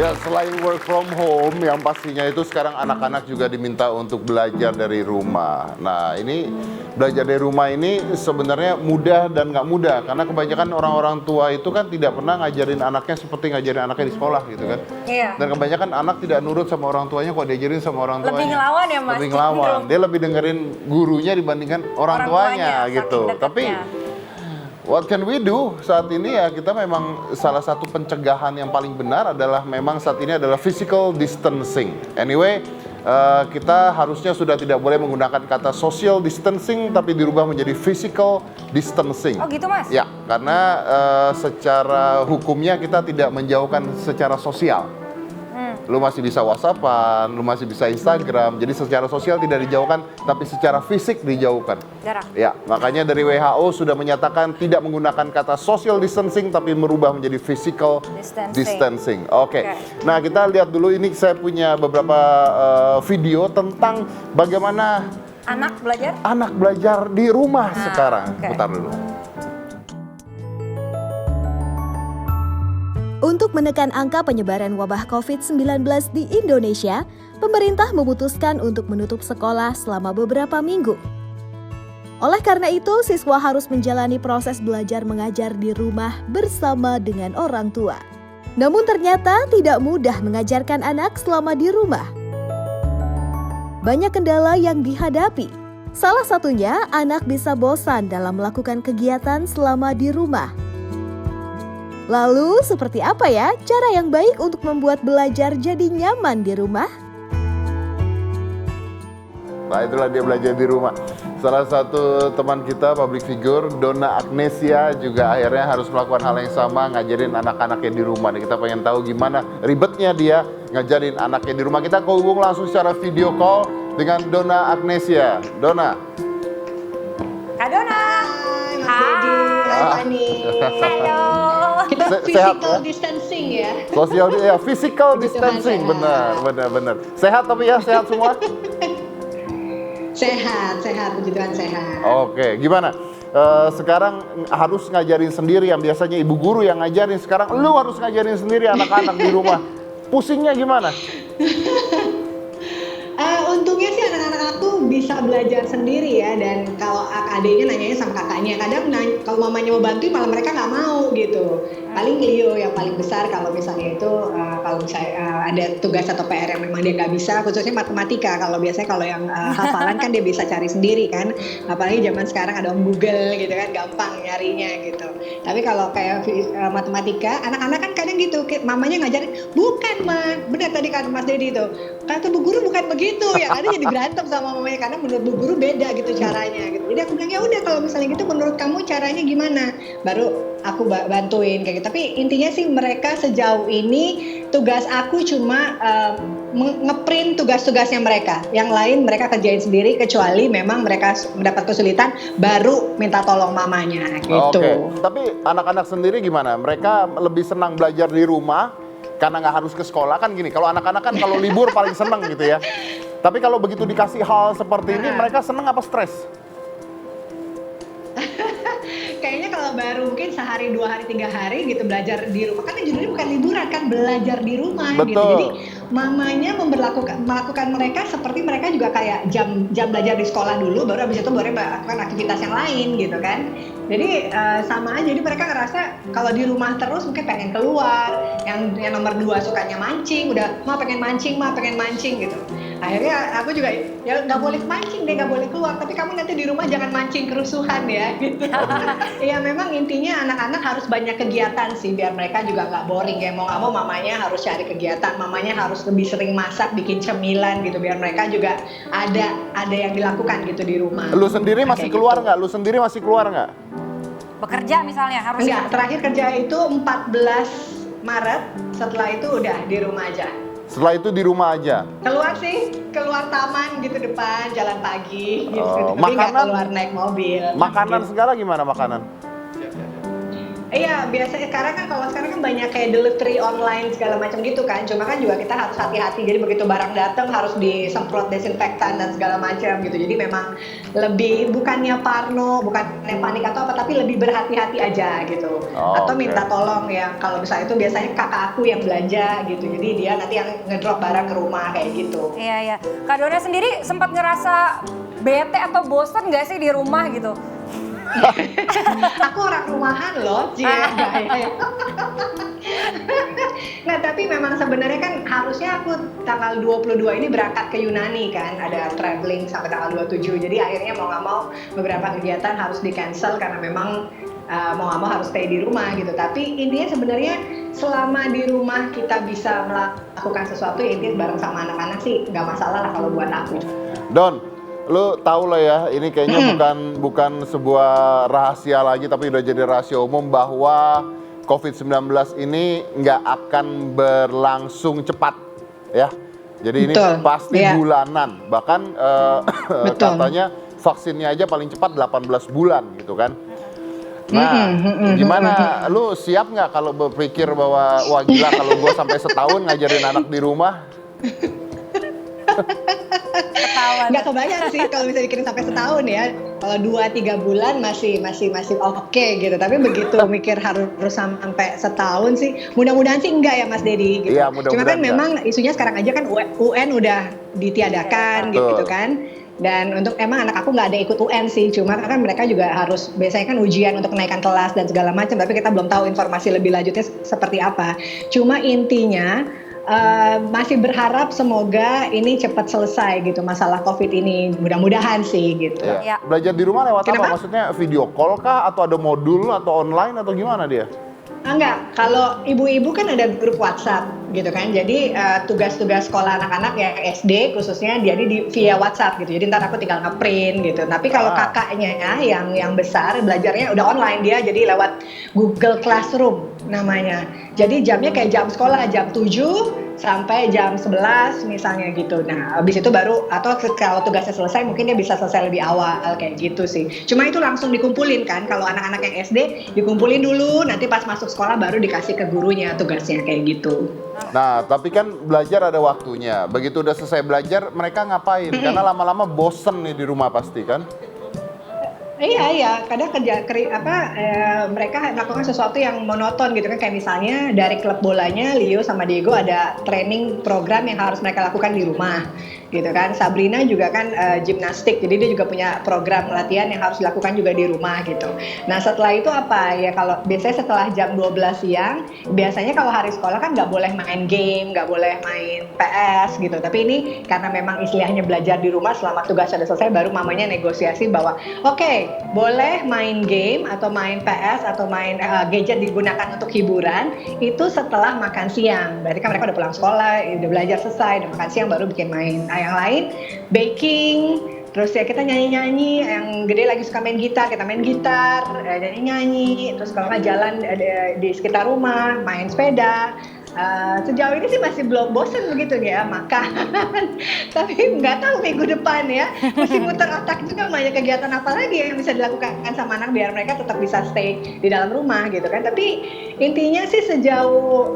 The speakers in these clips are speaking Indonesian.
Ya, selain work from home, yang pastinya itu sekarang anak-anak juga diminta untuk belajar dari rumah. Nah, ini belajar dari rumah ini sebenarnya mudah dan nggak mudah, karena kebanyakan orang-orang tua itu kan tidak pernah ngajarin anaknya seperti ngajarin anaknya di sekolah gitu kan. Iya. Dan kebanyakan anak tidak nurut sama orang tuanya kok diajarin sama orang tuanya. Lebih ngelawan ya, Mas? Lebih ngelawan. Dia lebih dengerin gurunya dibandingkan orang tuanya saking gitu. dekatnya. Tapi what can we do saat ini ya, kita memang salah satu pencegahan yang paling benar adalah memang saat ini adalah physical distancing. Anyway, kita harusnya sudah tidak boleh menggunakan kata social distancing tapi dirubah menjadi physical distancing. Oh gitu, Mas? Ya, karena secara hukumnya kita tidak menjauhkan secara sosial. Lu masih bisa WhatsAppan, lu masih bisa Instagram, jadi secara sosial tidak dijauhkan, tapi secara fisik dijauhkan. Jarak. Ya, makanya dari WHO sudah menyatakan tidak menggunakan kata social distancing, tapi merubah menjadi physical distancing. Oke. Nah, kita lihat dulu, ini saya punya beberapa video tentang bagaimana anak belajar di rumah sekarang. Putar dulu. Untuk menekan angka penyebaran wabah COVID-19 di Indonesia, pemerintah memutuskan untuk menutup sekolah selama beberapa minggu. Oleh karena itu, siswa harus menjalani proses belajar mengajar di rumah bersama dengan orang tua. Namun ternyata tidak mudah mengajarkan anak selama di rumah. Banyak kendala yang dihadapi. Salah satunya, anak bisa bosan dalam melakukan kegiatan selama di rumah. Lalu, seperti apa ya cara yang baik untuk membuat belajar jadi nyaman di rumah? Nah, itulah dia belajar di rumah. Salah satu teman kita, public figure, Donna Agnesia, juga akhirnya harus melakukan hal yang sama, ngajarin anak-anaknya di rumah. Dan kita pengen tahu gimana ribetnya dia ngajarin anaknya di rumah. Kita hubung langsung secara video call dengan Donna Agnesia. Donna. Kak Donna. Hai, Halo. Kita Sehat, physical ya? distancing ya. Social ya, physical distancing, sehat. benar. Sehat tapi ya, sehat semua. Sehat, puji Tuhan sehat. Oke, gimana? Sekarang harus ngajarin sendiri, yang biasanya ibu guru yang ngajarin, sekarang lu harus ngajarin sendiri anak-anak di rumah. Pusingnya gimana? Untungnya sih anak-anak aku bisa belajar sendiri ya, dan kalau adiknya nanyanya sama kakaknya, kadang kalau mamanya mau bantuin malah mereka nggak mau gitu. Paling Leo yang paling besar kalau misalnya itu kalau misalnya ada tugas atau PR yang memang dia nggak bisa, khususnya matematika. Kalau biasanya kalau yang hafalan kan dia bisa cari sendiri kan, apalagi zaman sekarang ada Google gitu kan, gampang nyarinya gitu. Tapi kalau kayak matematika, anak-anak kan kadang gitu, mamanya ngajarin, bukan Ma, benar tadi kata Mas Dedi itu, kata Bu Guru bukan begitu, ya ada jadi berantem sama mamanya karena menurut Bu Guru beda gitu caranya gitu. Jadi aku bilang ya udah kalau misalnya gitu menurut kamu caranya gimana, baru aku bantuin kayak gitu. Tapi intinya sih mereka sejauh ini tugas aku cuma ngeprint tugas-tugasnya mereka. Yang lain mereka kerjain sendiri, kecuali memang mereka mendapat kesulitan baru minta tolong mamanya gitu. Oke. Tapi anak-anak sendiri gimana? Mereka lebih senang belajar di rumah karena nggak harus ke sekolah kan gini. Kalau anak-anak kan kalau libur paling seneng gitu ya. Tapi kalau begitu dikasih hal seperti ini, mereka seneng apa stres? Kayaknya kalau baru mungkin sehari, 2 hari, 3 hari gitu belajar di rumah, kan judulnya bukan liburan kan, belajar di rumah. Betul. Gitu. Jadi mamanya melakukan mereka seperti mereka juga kayak jam belajar di sekolah dulu, baru habis itu baru melakukan aktivitas yang lain gitu kan. Jadi sama aja, jadi mereka ngerasa kalau di rumah terus mungkin pengen keluar. Yang nomor 2 sukanya mancing, udah pengen mancing gitu. Akhirnya aku juga ya nggak boleh mancing deh, nggak boleh keluar, tapi kamu nanti di rumah jangan mancing kerusuhan ya gitu. Iya, memang intinya anak-anak harus banyak kegiatan sih biar mereka juga nggak boring ya. Mau nggak mau mamanya harus cari kegiatan, mamanya harus lebih sering masak, bikin cemilan gitu biar mereka juga ada yang dilakukan gitu di rumah. Lu sendiri masih keluar nggak? Lu sendiri masih keluar nggak? Bekerja misalnya harus. Enggak, terakhir kerja itu 14 Maret, setelah itu udah di rumah aja. Setelah itu di rumah aja? Keluar sih, keluar taman gitu depan, jalan pagi gitu. Tapi Makanan, nggak keluar naik mobil. Makanan segala gimana makanan? Iya, biasanya sekarang kan banyak kayak delivery online segala macam gitu kan. Cuma kan juga kita harus hati-hati. Jadi begitu barang datang harus disemprot desinfektan dan segala macam gitu. Jadi memang lebih bukannya parno, bukannya panik atau apa, tapi lebih berhati-hati aja gitu. Atau minta tolong ya. Kalau misalnya itu biasanya kakak aku yang belanja gitu. Jadi dia nanti yang ngedrop barang ke rumah kayak gitu. Iya, iya. Kak Dona sendiri sempat ngerasa bete atau bosan nggak sih di rumah gitu? Aku orang rumahan loh, Cie. Nah, tapi memang sebenarnya kan harusnya aku tanggal 22 ini berangkat ke Yunani kan, ada traveling sampai tanggal 27. Jadi akhirnya mau nggak mau beberapa kegiatan harus di-cancel karena memang mau nggak mau harus stay di rumah gitu. Tapi intinya sebenarnya selama di rumah kita bisa melakukan sesuatu ya intinya bareng sama anak-anak sih nggak masalah lah kalau buat aku. Don, lu tahu lah ya, ini kayaknya bukan sebuah rahasia lagi, tapi udah jadi rahasia umum bahwa COVID-19 ini nggak akan berlangsung cepat, ya. Jadi ini pasti bulanan, bahkan katanya vaksinnya aja paling cepat 18 bulan gitu kan. Nah, gimana? Lu siap nggak kalau berpikir bahwa wah gila kalau gue sampai setahun ngajarin anak di rumah? Nggak kebayang sih kalau bisa dikirim sampai setahun ya. Kalau 2-3 bulan masih oke gitu. Tapi begitu mikir harus sampai setahun sih, mudah-mudahan sih enggak ya Mas Dedi gitu. Iya, Cuma kan memang isunya sekarang aja kan UN udah ditiadakan gitu kan. Dan untuk emang anak aku nggak ada ikut UN sih, cuma kan mereka juga harus biasanya kan ujian untuk kenaikan kelas dan segala macam. Tapi kita belum tahu informasi lebih lanjutnya seperti apa. Cuma intinya masih berharap semoga ini cepat selesai gitu masalah COVID ini, mudah-mudahan sih gitu. Ya. Belajar di rumah lewat apa? Maksudnya video call kah atau ada modul atau online atau gimana dia? Enggak, kalau ibu-ibu kan ada grup WhatsApp gitu kan. Jadi tugas-tugas sekolah anak-anak yang SD khususnya jadi via WhatsApp gitu. Jadi ntar aku tinggal nge-print gitu. Tapi kalau kakaknya ya, yang besar belajarnya udah online dia, jadi lewat Google Classroom namanya. Jadi jamnya kayak jam sekolah, jam 7 sampai jam 11 misalnya gitu. Nah, habis itu baru atau kalau tugasnya selesai mungkin dia bisa selesai lebih awal kayak gitu sih. Cuma itu langsung dikumpulin kan. Kalau anak-anak yang SD dikumpulin dulu, nanti pas masuk sekolah baru dikasih ke gurunya tugasnya kayak gitu. Nah, tapi kan belajar ada waktunya. Begitu udah selesai belajar, mereka ngapain? Karena lama-lama bosen nih di rumah pasti kan? Iya, kadang mereka melakukan sesuatu yang monoton gitu kan, kayak misalnya dari klub bolanya Leo sama Diego ada training program yang harus mereka lakukan di rumah gitu kan. Sabrina juga kan gimnastik, jadi dia juga punya program latihan yang harus dilakukan juga di rumah gitu. Nah setelah itu apa ya, kalau biasanya setelah jam 12 siang biasanya kalau hari sekolah kan nggak boleh main game, nggak boleh main PS gitu. Tapi ini karena memang istilahnya belajar di rumah selama tugas sudah selesai, baru mamanya negosiasi bahwa oke, boleh main game atau main PS atau main gadget digunakan untuk hiburan itu setelah makan siang. Berarti kan mereka udah pulang sekolah, udah belajar selesai, udah makan siang baru bikin main. Yang lain baking, terus ya kita nyanyi-nyanyi, yang gede lagi suka main gitar, kita main gitar, nyanyi-nyanyi, terus kalau nggak jalan di sekitar rumah, main sepeda. Sejauh ini sih masih belum bosan begitu ya makan. Tapi nggak tahu minggu depan ya, mesti muter otak juga banyak kegiatan apa lagi yang bisa dilakukan sama anak biar mereka tetap bisa stay di dalam rumah gitu kan. Tapi intinya sih sejauh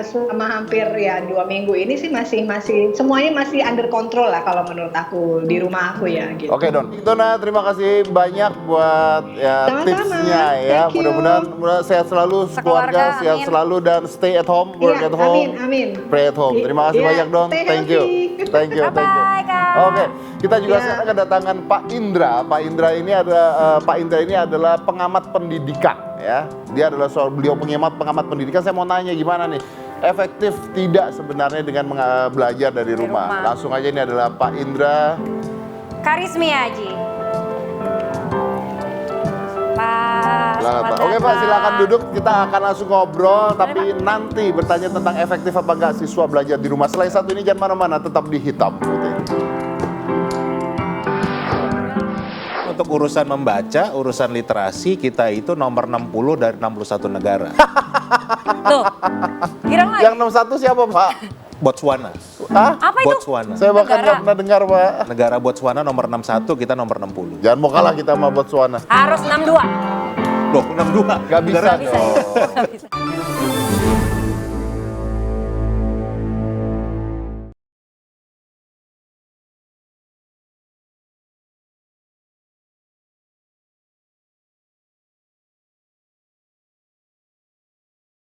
selama hampir ya 2 minggu ini sih masih semuanya masih under control lah kalau menurut aku di rumah aku ya gitu. Oke Don, Dona terima kasih banyak buat ya tipsnya ya. Mudah-mudahan sehat selalu keluarga, sehat selalu dan stay at home. Work at home, amin. Pray at home. Terima kasih banyak Don. Thank you. Bye-bye, Kak. Oke, kita juga sekarang kedatangan Pak Indra. Pak Indra ini adalah pengamat pendidikan ya. Dia adalah beliau pengamat pendidikan. Saya mau nanya gimana nih? Efektif tidak sebenarnya dengan belajar dari rumah? Langsung aja, ini adalah Pak Indra Karismi Haji. Oke Pak, silakan duduk. Kita akan langsung ngobrol, tapi nanti bertanya tentang efektif apa enggak siswa belajar di rumah. Selain satu ini jangan mana-mana, tetap di Hitam Putih. Untuk urusan membaca, urusan literasi, kita itu nomor 60 dari 61 negara. Tuh, kira lagi. Yang 61 siapa Pak? Botswana. Hah? Apa itu? Botswana. Saya bahkan nggak pernah dengar Pak. Negara Botswana nomor 61, kita nomor 60. Jangan mau kalah kita sama Botswana. Harus 62. 62. Gak bisa Beneran. dong. Nggak bisa.